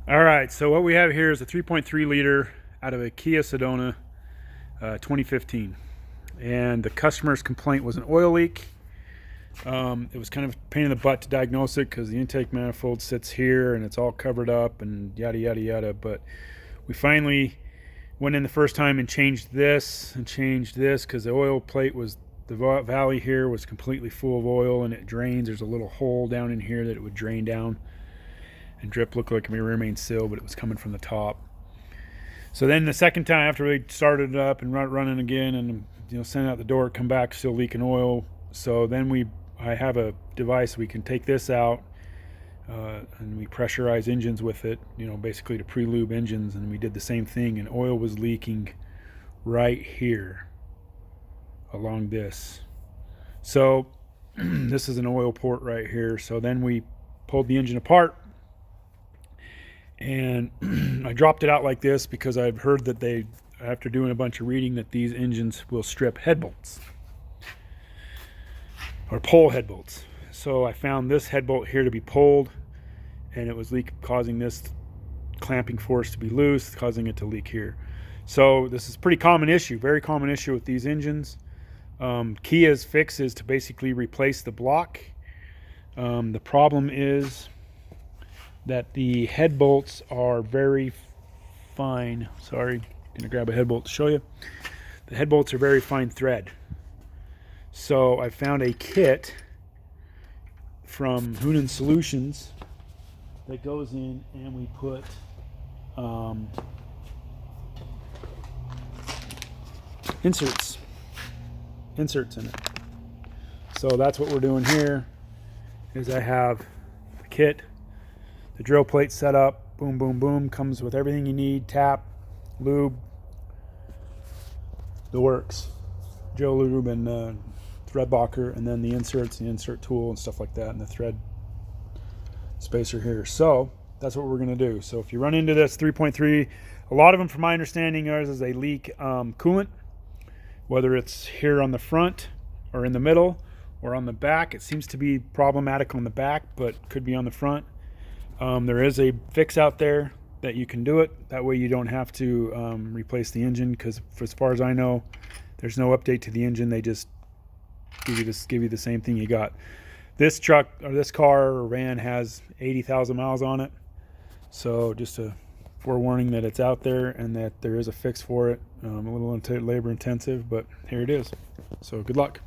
All right, so what we have here is a 3.3 liter out of a Kia Sedona 2015. And the customer's complaint was an oil leak. It was kind of a pain in the butt to diagnose it because the intake manifold sits here and it's all covered up and yada, yada, yada. But we finally went in the first time and changed this because the oil plate was, the valley here was completely full of oil and it drains. There's a little hole down in here that it would drain down and drip. Looked like it may remain still, but it was coming from the top. So then the second time, after we started it up and running again and sent it out the door, come back still leaking oil. So then I have a device we can take this out and we pressurize engines with it, basically to pre-lube engines, and we did the same thing, and oil was leaking right here along this. So this is an oil port right here. So then we pulled the engine apart, and I dropped it out like this because I've heard that after doing a bunch of reading, that these engines will strip head bolts or pull head bolts. So I found this head bolt here to be pulled, and it was causing this clamping force to be loose, causing it to leak here. So this is a pretty common issue, very common issue with these engines. Kia's fix is to basically replace the block. The problem is that the head bolts are very fine. Sorry, gonna grab a head bolt to show you. The head bolts are very fine thread. So I found a kit from Hunan Solutions that goes in, and we put inserts in it. So that's what we're doing here. Is I have the kit, the drill plate set up, boom, boom, boom, comes with everything you need, tap, lube, the works, drill lube and thread locker, and then the inserts, the insert tool and stuff like that, and the thread spacer here. So that's what we're going to do. So if you run into this 3.3, a lot of them, from my understanding, is they leak coolant, whether it's here on the front or in the middle or on the back. It seems to be problematic on the back, but could be on the front. There is a fix out there that you can do it. That way you don't have to replace the engine, because as far as I know, there's no update to the engine. They just give you the same thing you got. This truck or this car or van has 80,000 miles on it. So just a forewarning that it's out there and that there is a fix for it. A little labor intensive, but here it is. So good luck.